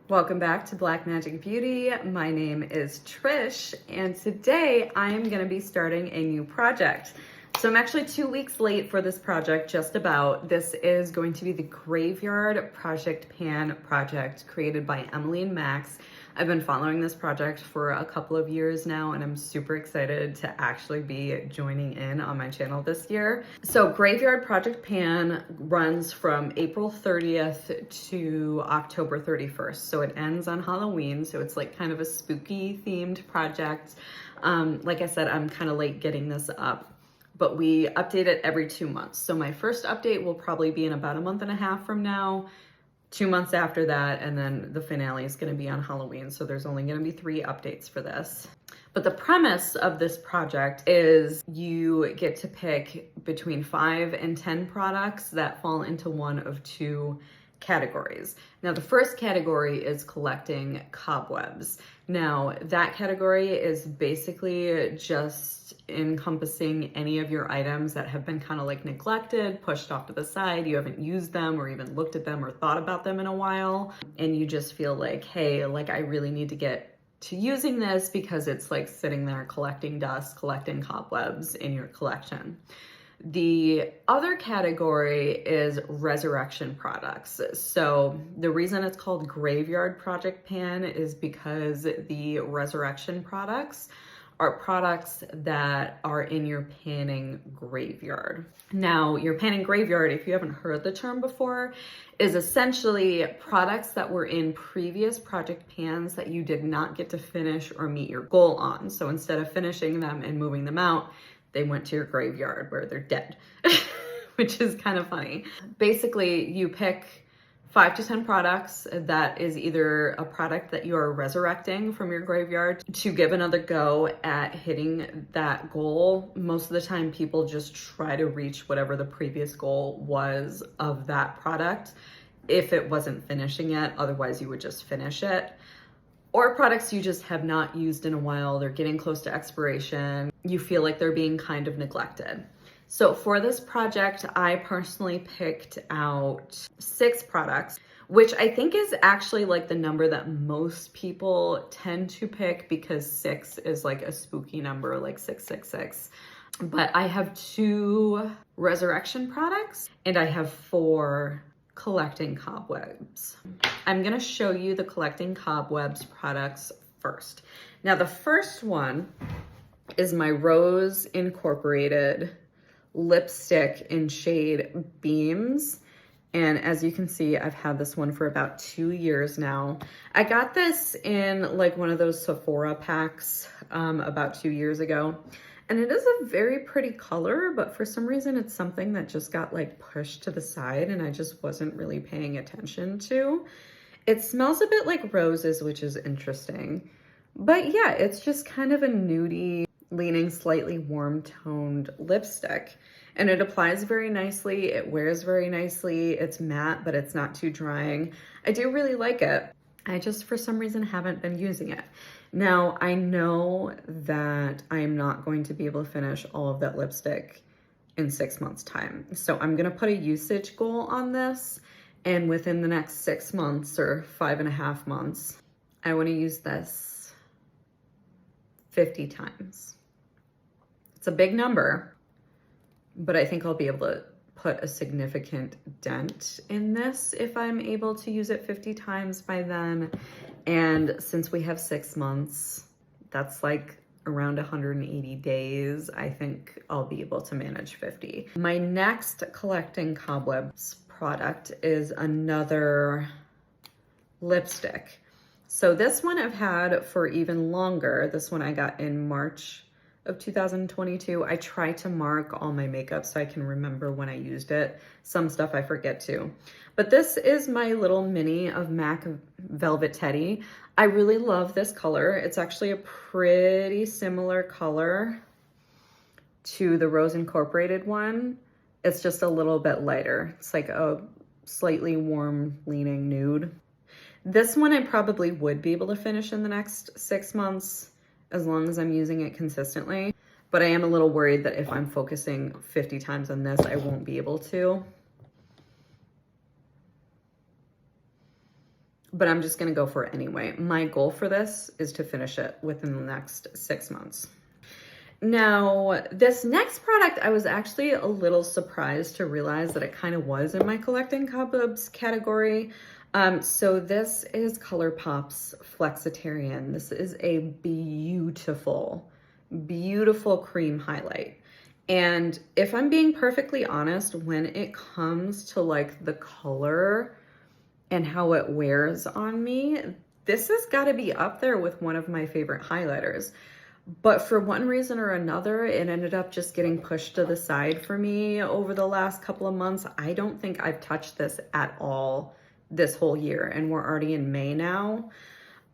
Welcome back to Black Magic Beauty. My name is Trish, and today I am going to be starting a new project. So I'm actually 2 weeks late for this project, just about. This is going to be the Graveyard Project Pan project created by EmilyNMax. I've been following this project for a couple of years now, and I'm super excited to actually be joining in on my channel this year. So Graveyard Project Pan runs from April 30th to October 31st. So it ends on Halloween. So it's like kind of a spooky themed project. Like I said, I'm kind of late getting this up, but we update it every 2 months. So my first update will probably be in about a month and a half from now. 2 months after that, and then the finale is going to be on Halloween. So there's only going to be 3 updates for this. But the premise of this project is you get to pick between 5 and 10 products that fall into one of 2 categories. Now, the first category is collecting cobwebs. Now, that category is basically just encompassing any of your items that have been kind of like neglected, pushed off to the side. You haven't used them or even looked at them or thought about them in a while. And you just feel like, hey, like I really need to get to using this because it's like sitting there collecting dust, collecting cobwebs in your collection. The other category is resurrection products. So the reason it's called Graveyard Project Pan is because the resurrection products are products that are in your panning graveyard. Now, your panning graveyard, if you haven't heard the term before, is essentially products that were in previous project pans that you did not get to finish or meet your goal on. So instead of finishing them and moving them out, they went to your graveyard where they're dead, which is kind of funny. Basically, you pick 5 to 10 products that is either a product that you are resurrecting from your graveyard to give another go at hitting that goal. Most of the time, people just try to reach whatever the previous goal was of that product if it wasn't finishing yet. Otherwise, you would just finish it. Or products you just have not used in a while, they're getting close to expiration, you feel like they're being kind of neglected. So for this project, I personally picked out 6 products, which I think is actually like the number that most people tend to pick because 6 is like a spooky number, like 666. But I have 2 resurrection products and I have 4 collecting cobwebs. I'm gonna show you the collecting cobwebs products first. Now the first one is my Rose Incorporated lipstick in shade Beams. And as you can see, I've had this one for about 2 years now. I got this in like one of those Sephora packs about 2 years ago. And it is a very pretty color, but for some reason it's something that just got like pushed to the side and I just wasn't really paying attention to. It smells a bit like roses, which is interesting. But yeah, it's just kind of a nudie, leaning slightly warm toned lipstick. And it applies very nicely, it wears very nicely, it's matte, but it's not too drying. I do really like it. I just, for some reason, haven't been using it. Now, I know that I'm not going to be able to finish all of that lipstick in 6 months' time. So I'm gonna put a usage goal on this, and within the next 6 months or 5.5 months, I wanna use this 50 times. It's a big number, but I think I'll be able to put a significant dent in this if I'm able to use it 50 times by then. And since we have 6 months, that's like around 180 days. I think I'll be able to manage 50. My next collecting cobwebs product is another lipstick. So this one I've had for even longer. This one I got in March of 2022. I try to mark all my makeup so I can remember when I used it. Some stuff I forget too. But this is my little mini of MAC Velvet Teddy. I really love this color. It's actually a pretty similar color to the Rose Incorporated one. It's just a little bit lighter. It's like a slightly warm leaning nude. This one I probably would be able to finish in the next 6 months as long as I'm using it consistently. But I am a little worried that if I'm focusing 50 times on this, I won't be able to. but I'm just gonna go for it anyway. My goal for this is to finish it within the next 6 months. Now, this next product, I was actually a little surprised to realize that it kind of was in my collecting cobwebs category. So this is ColourPop's Flexitarian. This is a beautiful, beautiful cream highlight. And if I'm being perfectly honest, when it comes to like the color and how it wears on me, this has got to be up there with one of my favorite highlighters. But for one reason or another, it ended up just getting pushed to the side for me over the last couple of months. I don't think I've touched this at all this whole year, and we're already in May now.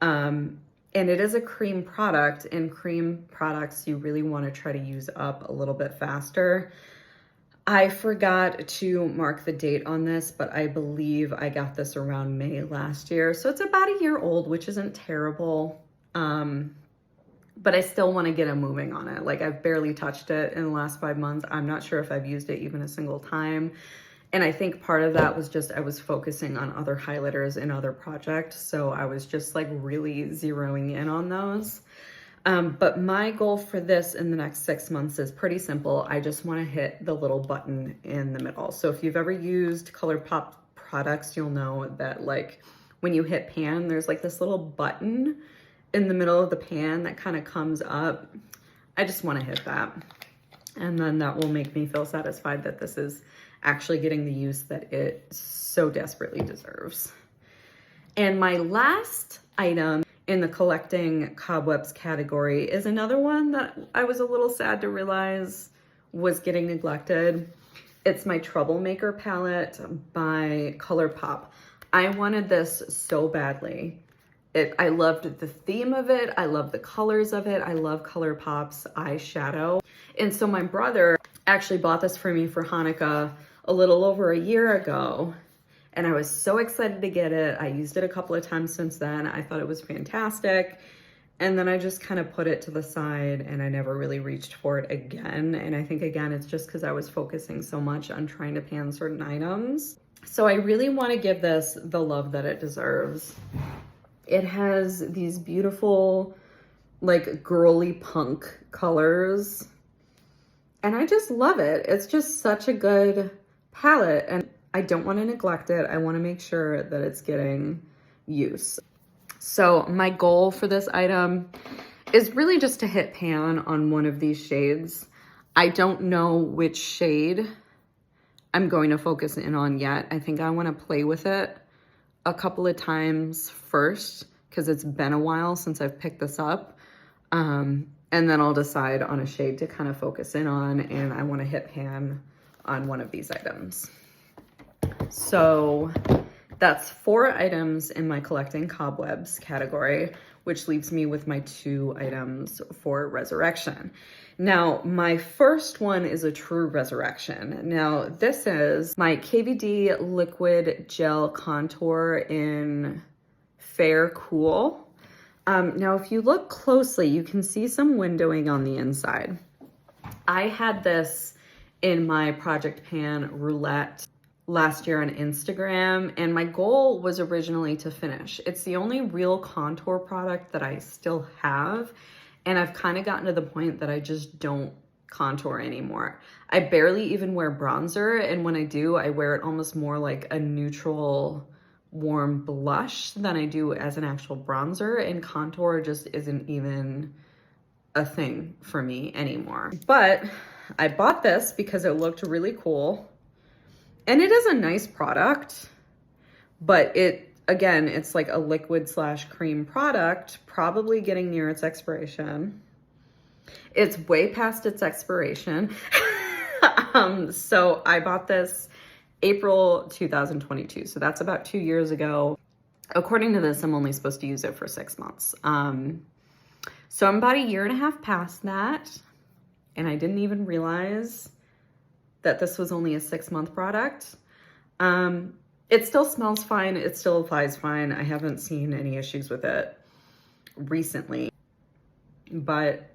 And it is a cream product, and cream products you really want to try to use up a little bit faster. I forgot to mark the date on this, but I believe I got this around May last year. So it's about a year old, which isn't terrible. But I still want to get moving on it. Like, I've barely touched it in the last 5 months. I'm not sure if I've used it even a single time. And I think part of that was just I was focusing on other highlighters in other projects. So I was just like really zeroing in on those. But my goal for this in the next 6 months is pretty simple. I just want to hit the little button in the middle. So if you've ever used ColourPop products, you'll know that like when you hit pan, there's like this little button in the middle of the pan that kind of comes up. I just want to hit that. And then that will make me feel satisfied that this is actually getting the use that it so desperately deserves. And my last item in the collecting cobwebs category is another one that I was a little sad to realize was getting neglected. It's my Troublemaker palette by ColourPop. I wanted this so badly. I loved the theme of it. I love the colors of it. I love ColourPop's eyeshadow. And so my brother actually bought this for me for Hanukkah a little over a year ago. And I was so excited to get it. I used it a couple of times since then. I thought it was fantastic. And then I just kind of put it to the side and I never really reached for it again. And I think, again, it's just because I was focusing so much on trying to pan certain items. So I really want to give this the love that it deserves. It has these beautiful, like, girly punk colors. And I just love it. It's just such a good palette. And I don't want to neglect it. I want to make sure that it's getting use. So my goal for this item is really just to hit pan on one of these shades. I don't know which shade I'm going to focus in on yet. I think I want to play with it a couple of times first because it's been a while since I've picked this up. And then I'll decide on a shade to kind of focus in on, and I want to hit pan on one of these items. So that's 4 items in my collecting cobwebs category, which leaves me with my 2 items for resurrection. Now, my first one is a true resurrection. Now, this is my KVD Liquid Gel Contour in Fair Cool. Now, if you look closely, you can see some windowing on the inside. I had this in my Project Pan Roulette last year on Instagram, and my goal was originally to finish. It's the only real contour product that I still have, and I've kind of gotten to the point that I just don't contour anymore. I barely even wear bronzer, and when I do, I wear it almost more like a neutral warm blush than I do as an actual bronzer, and contour just isn't even a thing for me anymore. But I bought this because it looked really cool. And it is a nice product, but again, it's like a liquid / cream product, probably getting near its expiration. It's way past its expiration. So I bought this April 2022. So that's about 2 years ago. According to this, I'm only supposed to use it for 6 months. So I'm about a year and a half past that. And I didn't even realize that this was only a 6-month product. It still smells fine. It still applies fine. I haven't seen any issues with it recently, but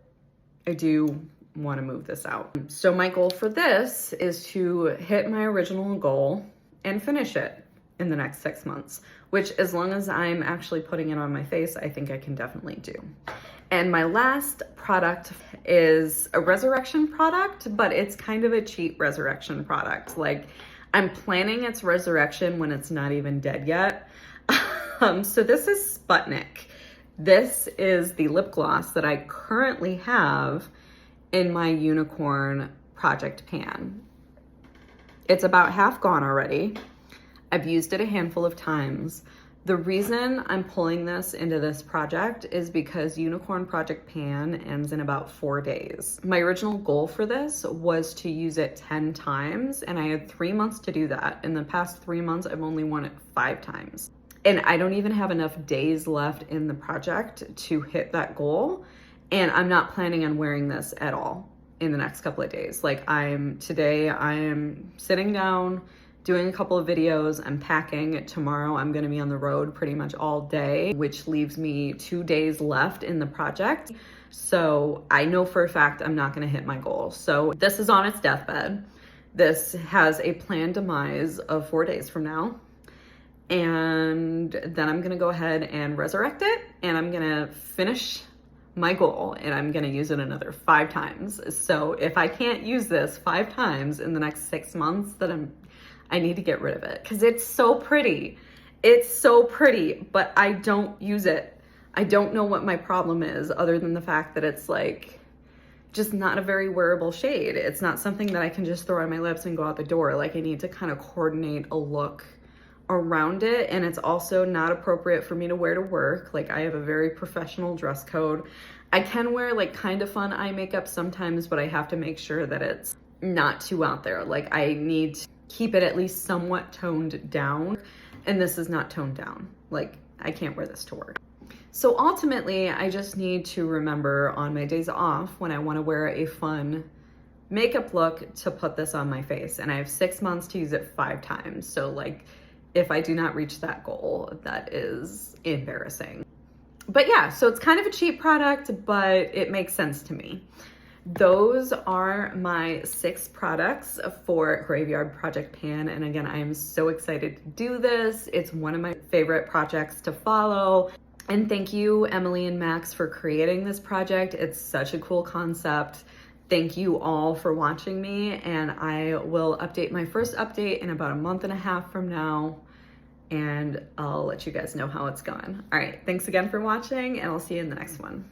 I do want to move this out. So my goal for this is to hit my original goal and finish it. in the next 6 months, which as long as I'm actually putting it on my face, I think I can definitely do. And my last product is a resurrection product, but it's kind of a cheap resurrection product. Like, I'm planning its resurrection when it's not even dead yet. So this is Sputnik. This is the lip gloss that I currently have in my unicorn project pan. It's about half gone already. I've used it a handful of times. The reason I'm pulling this into this project is because Unicorn Project Pan ends in about 4 days. My original goal for this was to use it 10 times, and I had 3 months to do that. In the past 3 months, I've only worn it 5 times. And I don't even have enough days left in the project to hit that goal. And I'm not planning on wearing this at all in the next couple of days. Like, today I am sitting down, doing a couple of videos, I'm packing. Tomorrow I'm gonna be on the road pretty much all day, which leaves me 2 days left in the project. So I know for a fact I'm not gonna hit my goal. So this is on its deathbed. This has a planned demise of 4 days from now. And then I'm gonna go ahead and resurrect it, and I'm gonna finish my goal, and I'm gonna use it another 5 times. So if I can't use this 5 times in the next 6 months, then I need to get rid of it, because it's so pretty. It's so pretty, but I don't use it. I don't know what my problem is, other than the fact that it's like just not a very wearable shade. It's not something that I can just throw on my lips and go out the door. Like, I need to kind of coordinate a look around it, and it's also not appropriate for me to wear to work. Like, I have a very professional dress code. I can wear like kind of fun eye makeup sometimes, but I have to make sure that it's not too out there. Like, I need to keep it at least somewhat toned down, and this is not toned down. Like, I can't wear this to work. So ultimately, I just need to remember on my days off when I want to wear a fun makeup look to put this on my face, and I have 6 months to use it 5 times. So like, if I do not reach that goal, that is embarrassing. But yeah, so it's kind of a cheap product, but it makes sense to me. Those are my 6 products for Graveyard Project Pan. And again, I am so excited to do this. It's one of my favorite projects to follow. And thank you, EmilyNMax, for creating this project. It's such a cool concept. Thank you all for watching me, and I will update my first update in about a month and a half from now, and I'll let you guys know how it's going. All right, thanks again for watching, and I'll see you in the next one.